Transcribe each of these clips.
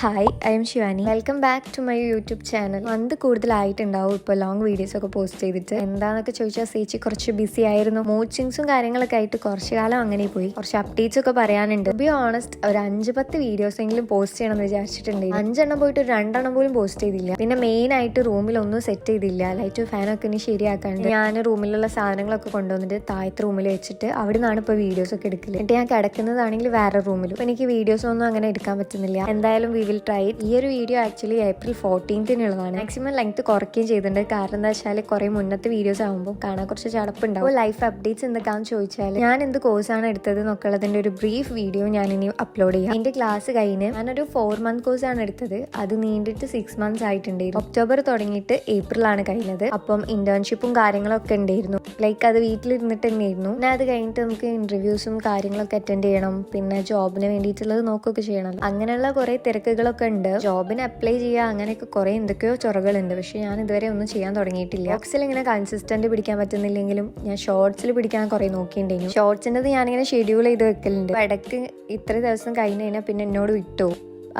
Hi, I am Shivani. Welcome back to my YouTube channel. Month കൂടുതലായിട്ടുണ്ടാവും ഇപ്പോൾ long videos ഒക്കെ post ചെയ്തിട്ട്. എന്താണെന്നൊക്കെ ചോദിച്ചാൽ ചേച്ചി കുറച്ച് ബിസി ആയിരുന്നു. മൂഡ് സ്വിങ്സും കാര്യങ്ങളൊക്കെ ആയിട്ട് കുറച്ച് കാലം അങ്ങനെ പോയി. കുറച്ച് അപ്ഡേറ്റ്സ് ഒക്കെ പറയാനുണ്ട്. ടു ബി ഓണസ്റ്റ്, ഒരു 5-10 വീഡിയോസ് എങ്കിലും പോസ്റ്റ് ചെയ്യണമെന്ന് വിചാരിച്ചിട്ടുണ്ട്. 5 പോയിട്ട് ഒരു 2 പോലും പോസ്റ്റ് ചെയ്തില്ല. പിന്നെ മെയിൻ ആയിട്ട് റൂമിലൊന്നും സെറ്റ് ചെയ്തില്ല. ലൈറ്റ് ഫാനൊക്കെ ഇനി ശരിയാക്കാണ്ട് ഞാൻ റൂമിലുള്ള സാധനങ്ങളൊക്കെ കൊണ്ടുവന്നിട്ട് താഴത്തെ റൂമിൽ വെച്ചിട്ട് അവിടെ നിന്നാണ് ഇപ്പോൾ വീഡിയോസ് ഒക്കെ എടുക്കല്. എന്നിട്ട് ഞാൻ കിടക്കുന്നതാണെങ്കിൽ വേറെ റൂമിലും. അപ്പോൾ എനിക്ക് വീഡിയോസ് ഒന്നും അങ്ങനെ എടുക്കാൻ പറ്റുന്നില്ല. എന്തായാലും വി വിൽ ട്രൈ. ഈ ഒരു വീഡിയോ ആക്ച്വലി April 14-നുള്ളതാണ്. മാക്സിമം ലെങ്ത് കുറയ്ക്കുകയും ചെയ്തിട്ടുണ്ട്. കാരണം എന്താ വെച്ചാൽ കുറെ മുന്നത്തെ വീഡിയോസ് ആകുമ്പോൾ കാണാൻ കുറച്ച് ചടപ്പുണ്ടാവും. ലൈഫ് അപ്ഡേറ്റ്സ് എന്തൊക്കെയാണെന്ന് ചോദിച്ചാൽ ഞാൻ എന്ത് കോഴ്സാണ് എടുത്തത് എന്നൊക്കെയുള്ളതിന്റെ ഒരു ബ്രീഫ് വീഡിയോ ഞാൻ ഇനി അപ്ലോഡ് ചെയ്യാം. എന്റെ ക്ലാസ് കഴിഞ്ഞ് ഞാനൊരു 4 month കോഴ്സാണ് എടുത്തത്. അത് നീണ്ടിട്ട് 6 months ആയിട്ടുണ്ടായിരുന്നു. ഒക്ടോബർ തുടങ്ങിയിട്ട് ഏപ്രിലാണ് കഴിഞ്ഞത്. അപ്പം ഇന്റേൺഷിപ്പും കാര്യങ്ങളൊക്കെ ഉണ്ടായിരുന്നു. ലൈക്ക് അത് വീട്ടിലിരുന്നിട്ട് തന്നെയായിരുന്നു. പിന്നെ അത് കഴിഞ്ഞിട്ട് നമുക്ക് ഇന്റർവ്യൂസും കാര്യങ്ങളൊക്കെ അറ്റൻഡ് ചെയ്യണം. പിന്നെ ജോബിന് വേണ്ടിയിട്ടുള്ളത് നോക്കുകയൊക്കെ ചെയ്യണം. അങ്ങനെയുള്ള കുറെ തിരക്കുകളൊക്കെ ഉണ്ട്. ജോബിന് അപ്ലൈ ചെയ്യുക, അങ്ങനെയൊക്കെ കുറെ എന്തൊക്കെയോ ചൊറകളുണ്ട്. പക്ഷെ ഞാൻ ഇതുവരെ ഒന്നും ചെയ്യാൻ തുടങ്ങിയിട്ടില്ല. ബോക്സിൽ ഇങ്ങനെ കൺസിസ്റ്റന്റ് പിടിക്കാൻ പറ്റുന്നില്ലെങ്കിലും ഞാൻ ഷോർട്സിൽ പിടിക്കാൻ കുറെ നോക്കിയിട്ടുണ്ടെങ്കിലും ഷോർട്സിൻ്റെത് ഞാനിങ്ങനെ ഷെഡ്യൂൾ ചെയ്ത് വെക്കലുണ്ട്. ഇടയ്ക്ക് ഇത്ര ദിവസം കഴിഞ്ഞ് കഴിഞ്ഞാൽ പിന്നെ എന്നോട് വിട്ടു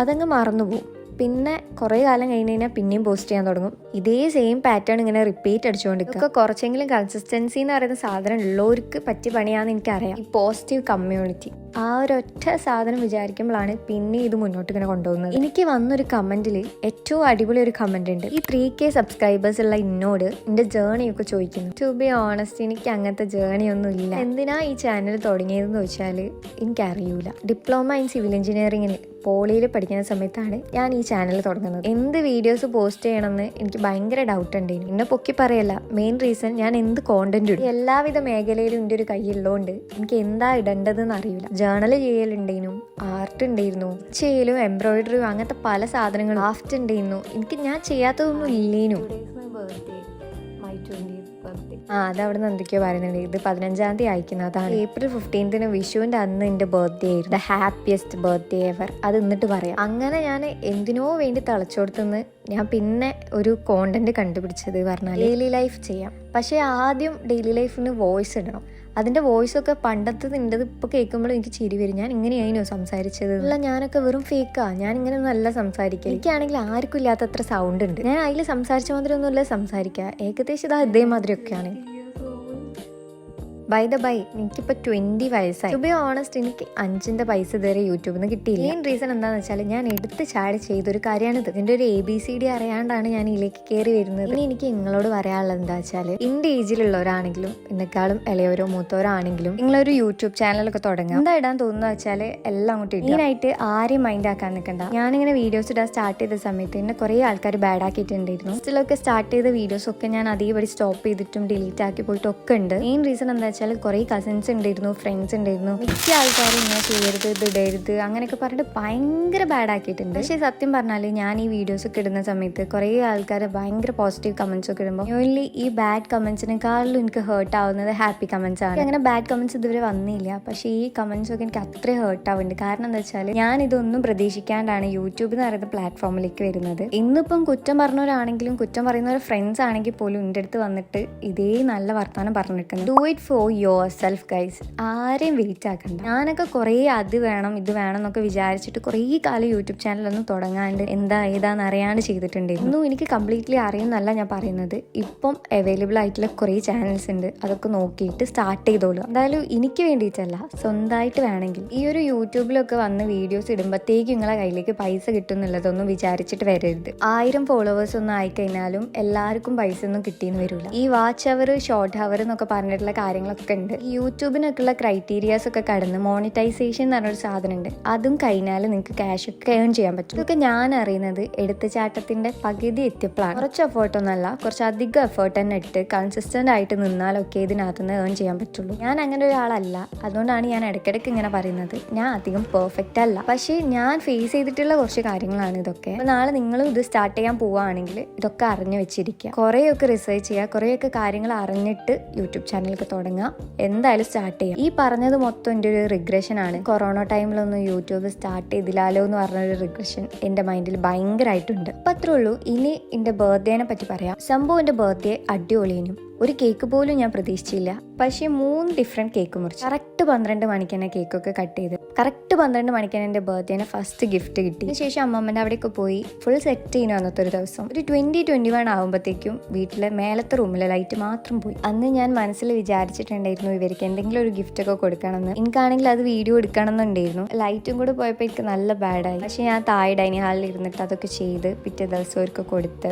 അതങ്ങ് മറന്നുപോകും. പിന്നെ കുറേ കാലം കഴിഞ്ഞ് കഴിഞ്ഞാൽ പിന്നെയും പോസ്റ്റ് ചെയ്യാൻ തുടങ്ങും. ഇതേ സെയിം പാറ്റേൺ ഇങ്ങനെ റിപ്പീറ്റ് അടിച്ചുകൊണ്ടിരിക്കുക. കുറച്ചെങ്കിലും കൺസിസ്റ്റൻസി എന്ന് പറയുന്ന സാധനം ഉള്ളവർക്ക് പറ്റിയ പണിയാണെന്ന് എനിക്കറിയാം. ഈ പോസിറ്റീവ് കമ്മ്യൂണിറ്റി, ആ ഒരൊറ്റ സാധനം വിചാരിക്കുമ്പോഴാണ് പിന്നെ ഇത് മുന്നോട്ട് ഇങ്ങനെ കൊണ്ടുപോകുന്നത്. എനിക്ക് വന്നൊരു കമന്റിൽ ഏറ്റവും അടിപൊളി ഒരു കമന്റ് ഉണ്ട്. ഈ 3K സബ്സ്ക്രൈബേഴ്സ് ഉള്ള എന്നോട് എന്റെ ജേർണിയൊക്കെ ചോദിക്കുന്നു. ടു ബി ഓണസ്റ്റ്, എനിക്ക് അങ്ങനത്തെ ജേർണി ഒന്നും ഇല്ല. എന്തിനാ ഈ ചാനൽ തുടങ്ങിയതെന്ന് ചോദിച്ചാൽ എനിക്കറിയൂല. ഡിപ്ലോമ ഇൻ സിവിൽ എഞ്ചിനീയറിംഗിന് പോളിയിൽ പഠിക്കുന്ന സമയത്താണ് ഞാൻ ഈ ചാനൽ തുടങ്ങുന്നത്. എന്ത് വീഡിയോസ് പോസ്റ്റ് ചെയ്യണമെന്ന് എനിക്ക് ഭയങ്കര ഡൗട്ട് ഉണ്ടായിരുന്നു. എന്നെ പൊക്കി പറയല്ല, മെയിൻ റീസൺ ഞാൻ എന്ത് കോണ്ടന്റ് ഇടും. എല്ലാവിധ മേഖലയിലും എൻ്റെ ഒരു കൈയുള്ളതുകൊണ്ട് എനിക്ക് എന്താ ഇടേണ്ടതെന്ന് അറിയില്ല. ജേർണൽ ചെയ്യലുണ്ടായിരുന്നു, ആർട്ട് ഉണ്ടായിരുന്നു, ചെയ്യലും എംബ്രോയിഡറിയും അങ്ങനത്തെ പല സാധനങ്ങളും, ക്രാഫ്റ്റ് ഉണ്ടായിരുന്നു. എനിക്ക് ഞാൻ ചെയ്യാത്തതൊന്നും ഇല്ലേനു. അതവിടെ നിന്ന് എന്തൊക്കെയോ പറയുന്നുണ്ട്. ഇത് 15-ാം തീയതി അയക്കുന്നതാണ്. April 15-ന് വിഷുവിന്റെ അന്ന് എന്റെ ബർത്ത്ഡേ ആയിരുന്നു. The happiest birthday ever. അത് എന്നിട്ട് പറയാം. അങ്ങനെ ഞാൻ എന്തിനോ വേണ്ടി തളച്ചോടത്തുനിന്ന് ഞാൻ പിന്നെ ഒരു കോണ്ടന്റ് കണ്ടുപിടിച്ചത് പറഞ്ഞാൽ ഡെയിലി ലൈഫ് ചെയ്യാം. പക്ഷെ ആദ്യം ഡെയിലി ലൈഫിന് വോയിസ് ഇടണം. അതിന്റെ വോയിസ് ഒക്കെ പണ്ടത്തേത് ഇപ്പൊ കേൾക്കുമ്പോഴും എനിക്ക് ചിരി വരും. ഞാൻ ഇങ്ങനെയായിരുന്നു സംസാരിച്ചത്. അല്ല, ഞാനൊക്കെ വെറും ഫേക്കാ. ഞാൻ ഇങ്ങനെ നല്ല സംസാരിക്കുക. എനിക്കാണെങ്കിൽ ആർക്കും ഇല്ലാത്തത്ര സൗണ്ട് ഉണ്ട്. ഞാൻ അതിൽ സംസാരിച്ച മാതിരി ഒന്നുമല്ല സംസാരിക്കുക. ഏകദേശം ഇതേമാതിരിയൊക്കെയാണ്. ബൈ ദ ബൈ, എനിക്കിപ്പോൾ 20 വയസ്സായി. ടു ബി ഓണസ്റ്റ്, എനിക്ക് 5 പൈസ ഇതുവരെ യൂട്യൂബിൽ നിന്ന് കിട്ടിയില്ല. മെയിൻ റീസൺ എന്താണെന്ന് വെച്ചാൽ ഞാൻ എടുത്ത് ചാടി ചെയ്തൊരു കാര്യമാണിത്. ഇതിൻ്റെ ഒരു ABCD അറിയാണ്ടാണ് ഞാൻ ഇതിലേക്ക് കയറി വരുന്നത്. ഇനി എനിക്ക് നിങ്ങളോട് പറയാനുള്ളത് എന്താ വെച്ചാൽ, എൻ്റെ ഏജിലുള്ളവരാണെങ്കിലും എന്നെക്കാളും ഇളയവരോ മൂത്തവരോ ആണെങ്കിലും നിങ്ങളൊരു യൂട്യൂബ് ചാനലൊക്കെ തുടങ്ങാം. എന്താ ഇടാൻ തോന്നുന്നത് വെച്ചാൽ എല്ലാം അങ്ങോട്ട് ഇടുക. മെയിനായിട്ട് ആരെയും മൈൻഡ് ആക്കാൻ നിൽക്കണ്ട. ഞാനിങ്ങനെ വീഡിയോസ് ഇടാൻ സ്റ്റാർട്ട് ചെയ്ത സമയത്ത് എന്നെ കുറേ ആൾക്കാർ ബാഡ് ആക്കിയിട്ടുണ്ടായിരുന്നു. സ്റ്റിലൊക്കെ സ്റ്റാർട്ട് ചെയ്ത വീഡിയോസ് ഒക്കെ ഞാൻ അതേപടി സ്റ്റോപ്പ് ചെയ്തിട്ടും ഡിലീറ്റ് ആക്കി പോയിട്ടൊക്കെ ഉണ്ട്. മെയിൻ റീസൺ എന്താ കുറെ കസിൻസ് ഉണ്ടായിരുന്നു, ഫ്രണ്ട്സ് ഉണ്ടായിരുന്നു. മിക്ക ആൾക്കാരും ഇങ്ങനെ ചെയ്യരുത്, ഇത് ഇടരുത് അങ്ങനെയൊക്കെ പറഞ്ഞിട്ട് ഭയങ്കര ബാഡ് ആക്കിയിട്ടുണ്ട്. പക്ഷേ സത്യം പറഞ്ഞാൽ ഞാൻ ഈ വീഡിയോസ് ഒക്കെ ഇടുന്ന സമയത്ത് കുറേ ആൾക്കാർ ഭയങ്കര പോസിറ്റീവ് കമന്റ്സ് ഒക്കെ ഇടുമ്പോൾ ഓൺലി ഈ ബാഡ് കമന്റ്സിനെക്കാളും എനിക്ക് ഹേർട്ട് ആവുന്നത് ഹാപ്പി കമന്റ്സ് ആണ്. അങ്ങനെ ബാഡ് കമന്റ്സ് ഇതുവരെ വന്നില്ല. പക്ഷേ ഈ കമന്റ്സ് ഒക്കെ എനിക്ക് അത്രയും ഹേർട്ട് ആവുന്നുണ്ട്. കാരണം എന്താ വെച്ചാൽ ഞാൻ ഇതൊന്നും പ്രതീക്ഷിക്കാണ്ടാണ് യൂട്യൂബ് എന്ന് പറയുന്ന പ്ലാറ്റ്ഫോമിലേക്ക് വരുന്നത്. ഇന്നിപ്പം കുറ്റം പറഞ്ഞവരാണെങ്കിലും കുറ്റം പറയുന്നവരുടെ ഫ്രണ്ട്സ് ആണെങ്കിൽ പോലും എൻ്റെ അടുത്ത് വന്നിട്ട് ഇതേ നല്ല വർത്തമാനം പറഞ്ഞിരിക്കുന്നത്. Do it for your self guys. ആരെയും വെയിറ്റ് ആക്കണ്ട. ഞാനൊക്കെ കുറേ അത് വേണം ഇത് വേണം എന്നൊക്കെ വിചാരിച്ചിട്ട് കുറേ കാലം യൂട്യൂബ് ചാനലൊന്നും തുടങ്ങാണ്ട് എന്താ ഏതാന്ന് അറിയാണ്ട് ചെയ്തിട്ടുണ്ടായിരുന്നു. ഒന്നും എനിക്ക് കംപ്ലീറ്റ്ലി അറിയുന്നല്ല ഞാൻ പറയുന്നത്. ഇപ്പം അവൈലബിൾ ആയിട്ടുള്ള കുറേ ചാനൽസ് ഉണ്ട്. അതൊക്കെ നോക്കിയിട്ട് സ്റ്റാർട്ട് ചെയ്തോളൂ. എന്തായാലും എനിക്ക് വേണ്ടിയിട്ടല്ല, സ്വന്തമായിട്ട് വേണമെങ്കിൽ ഈ ഒരു യൂട്യൂബിലൊക്കെ വന്ന് വീഡിയോസ് ഇടുമ്പോഴത്തേക്കും നിങ്ങളെ കയ്യിലേക്ക് പൈസ കിട്ടും എന്നുള്ളതൊന്നും വിചാരിച്ചിട്ട് വരരുത്. 1000 ഫോളോവേഴ്സ് ഒന്നും ആയിക്കഴിഞ്ഞാലും എല്ലാവർക്കും പൈസ ഒന്നും കിട്ടിയെന്ന് വരില്ല. ഈ വാച്ച് അവർ, ഷോർട്ട് അവർ എന്നൊക്കെ പറഞ്ഞിട്ടുള്ള കാര്യങ്ങളൊക്കെ ഉണ്ട്. യൂട്യൂബിനൊക്കെയുള്ള ക്രൈറ്റീരിയാസ് ഒക്കെ കടന്ന് മോണിറ്റൈസേഷൻ എന്ന് പറഞ്ഞൊരു സാധനം ഉണ്ട്. അതും കഴിഞ്ഞാൽ നിങ്ങൾക്ക് ക്യാഷ് ഒക്കെ ഏൺ ചെയ്യാൻ പറ്റും. ഇതൊക്കെ ഞാൻ അറിയുന്നത് എടുത്തുചാട്ടത്തിന്റെ പകുതി എത്തിയപ്പോഴാണ്. കുറച്ച് എഫേർട്ടൊന്നല്ല, കുറച്ച് അധികം എഫേർട്ട് തന്നെ ഇട്ട് കൺസിസ്റ്റന്റ് ആയിട്ട് നിന്നാലൊക്കെ ഇതിനകത്തുനിന്ന് ഏൺ ചെയ്യാൻ പറ്റുള്ളൂ. ഞാൻ അങ്ങനെ ഒരാളല്ല. അതുകൊണ്ടാണ് ഞാൻ ഇടയ്ക്കിടയ്ക്ക് ഇങ്ങനെ പറയുന്നത് ഞാൻ അധികം പെർഫെക്റ്റ് അല്ല. പക്ഷേ ഞാൻ ഫേസ് ചെയ്തിട്ടുള്ള കുറച്ച് കാര്യങ്ങളാണ് ഇതൊക്കെ. അപ്പോൾ നാളെ നിങ്ങളും ഇത് സ്റ്റാർട്ട് ചെയ്യാൻ പോവുകയാണെങ്കിൽ ഇതൊക്കെ അറിഞ്ഞു വെച്ചിരിക്കുക. കുറേയൊക്കെ റിസർച്ച് ചെയ്യുക, കുറേയൊക്കെ കാര്യങ്ങൾ അറിഞ്ഞിട്ട് യൂട്യൂബ് ചാനലൊക്കെ തുടങ്ങുക. എന്തായാലും സ്റ്റാർട്ട് ചെയ്യാം. ഈ പറഞ്ഞത് മൊത്തം എൻ്റെ ഒരു റിഗ്രഷൻ ആണ്. കൊറോണ ടൈമിലൊന്നും യൂട്യൂബ് സ്റ്റാർട്ട് ചെയ്തില്ലാലോ എന്ന് പറഞ്ഞൊരു റിഗ്രഷൻ എൻ്റെ മൈൻഡിൽ ഭയങ്കരമായിട്ടുണ്ട്. അപ്പം അത്രേ ഉള്ളൂ. ഇനി എൻ്റെ ബർത്ത്ഡേനെ പറ്റി പറയാം. സംഭവം എൻ്റെ ബർത്ത്ഡേ അടിപൊളിയും ഒരു കേക്ക് പോലും ഞാൻ പ്രതീക്ഷിച്ചില്ല. പക്ഷേ 3 ഡിഫറെൻറ്റ് കേക്ക് മുറിച്ചു. കറക്റ്റ് 12 മണിക്ക് തന്നെ കേക്കൊക്കെ കട്ട് ചെയ്ത് കറക്റ്റ് 12 മണിക്ക് തന്നെ എൻ്റെ ബർത്ത്ഡേനെ ഫസ്റ്റ് ഗിഫ്റ്റ് കിട്ടി. അതിനുശേഷം അമ്മമ്മൻ്റെ അവിടെയൊക്കെ പോയി ഫുൾ സെറ്റ് ചെയ്യുന്നു. അന്നത്തെ ഒരു ദിവസം ഒരു 20-21 ആകുമ്പോഴത്തേക്കും വീട്ടിലെ മേലത്തെ റൂമിലെ ലൈറ്റ് മാത്രം പോയി. അന്ന് ഞാൻ മനസ്സിൽ വിചാരിച്ചിട്ടുണ്ടായിരുന്നു ഇവർക്ക് എന്തെങ്കിലും ഒരു ഗിഫ്റ്റ് ഒക്കെ കൊടുക്കണമെന്ന്. എനിക്കാണെങ്കിൽ അത് വീഡിയോ എടുക്കണമെന്നുണ്ടായിരുന്നു. ലൈറ്റും കൂടെ പോയപ്പോൾ എനിക്ക് നല്ല ബാഡായി. പക്ഷെ ഞാൻ താഴെ ഡൈനിങ് ഹാളിൽ ഇരുന്നിട്ട് അതൊക്കെ ചെയ്ത് പിറ്റേ ദിവസം അവർക്ക് കൊടുത്ത്.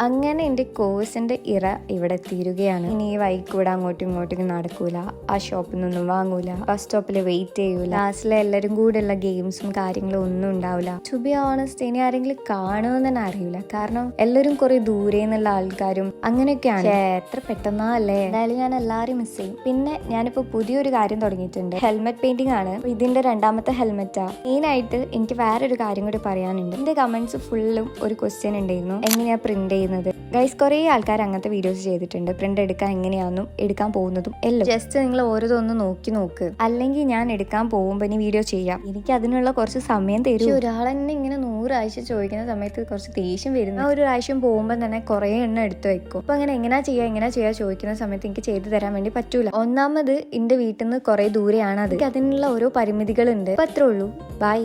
അങ്ങനെ എൻ്റെ കോഴ്സിൻ്റെ ഇറ ഇവിടെ തീരുകയാണ്. ഇനി ഈ വൈക്കൂടെ അങ്ങോട്ടും ഇങ്ങോട്ടും നടക്കൂല, ആ ഷോപ്പിൽ നിന്നൊന്നും വാങ്ങൂല, ബസ് സ്റ്റോപ്പിൽ വെയിറ്റ് ചെയ്യൂല, ക്ലാസ്സിലെ എല്ലാവരും കൂടെ ഉള്ള ഗെയിംസും കാര്യങ്ങളും ഒന്നും ഉണ്ടാവില്ല. ടു ബി ഓണസ്റ്റ് ഇനി ആരെങ്കിലും കാണുമെന്ന് തന്നെ അറിയില്ല. കാരണം എല്ലാവരും കുറെ ദൂരെ നിന്നുള്ള ആൾക്കാരും അങ്ങനെയൊക്കെയാണ്. എത്ര പെട്ടെന്നാ അല്ലേ. എന്തായാലും ഞാൻ എല്ലാവരും മിസ് ചെയ്യും. പിന്നെ ഞാനിപ്പോൾ പുതിയൊരു കാര്യം തുടങ്ങിയിട്ടുണ്ട്. ഹെൽമെറ്റ് പെയിന്റിംഗ് ആണ്. ഇതിന്റെ 2ാമത്തെ ഹെൽമെറ്റാ. മെയിനായിട്ട് എനിക്ക് വേറൊരു കാര്യം കൂടി പറയാനുണ്ട്. എന്റെ കമന്റ്സ് ഫുള്ളും ഒരു ക്വസ്റ്റ്യൻ ഉണ്ടായിരുന്നു, എങ്ങനെയാ പ്രിന്റ് ചെയ്യുന്നത്. ഗൈസ്, കുറേ ആൾക്കാർ അങ്ങനത്തെ വീഡിയോസ് ചെയ്തിട്ടുണ്ട്. പ്രിന്റ് എടുക്കാൻ എങ്ങനെയാണെന്നും എടുക്കാൻ പോകുന്നതും എല്ലാം. ജസ്റ്റ് നിങ്ങൾ ഓരോന്ന് നോക്ക്. അല്ലെങ്കിൽ ഞാൻ എടുക്കാൻ പോകുമ്പോൾ ഇനി വീഡിയോ ചെയ്യാം. എനിക്ക് അതിനുള്ള കുറച്ച് സമയം തരും. ഒരാളെന്നെ ഇങ്ങനെ 100 ആഴ്ച ചോദിക്കുന്ന സമയത്ത് കുറച്ച് ദേഷ്യം വരുന്നു. ആ ഒരു പ്രാവശ്യം പോകുമ്പോൾ തന്നെ കുറേ എണ്ണം എടുത്തു വെക്കും. അപ്പൊ അങ്ങനെ എങ്ങനെയാ ചെയ്യാ ചോദിക്കുന്ന സമയത്ത് എനിക്ക് ചെയ്തു തരാൻ വേണ്ടി പറ്റൂല. ഒന്നാമത് എന്റെ വീട്ടിൽ നിന്ന് കുറെ ദൂരെയാണ്. അതിനുള്ള ഓരോ പരിമിതികളുണ്ട്. അപ്പൊ അത്രേ ഉള്ളൂ. ബൈ.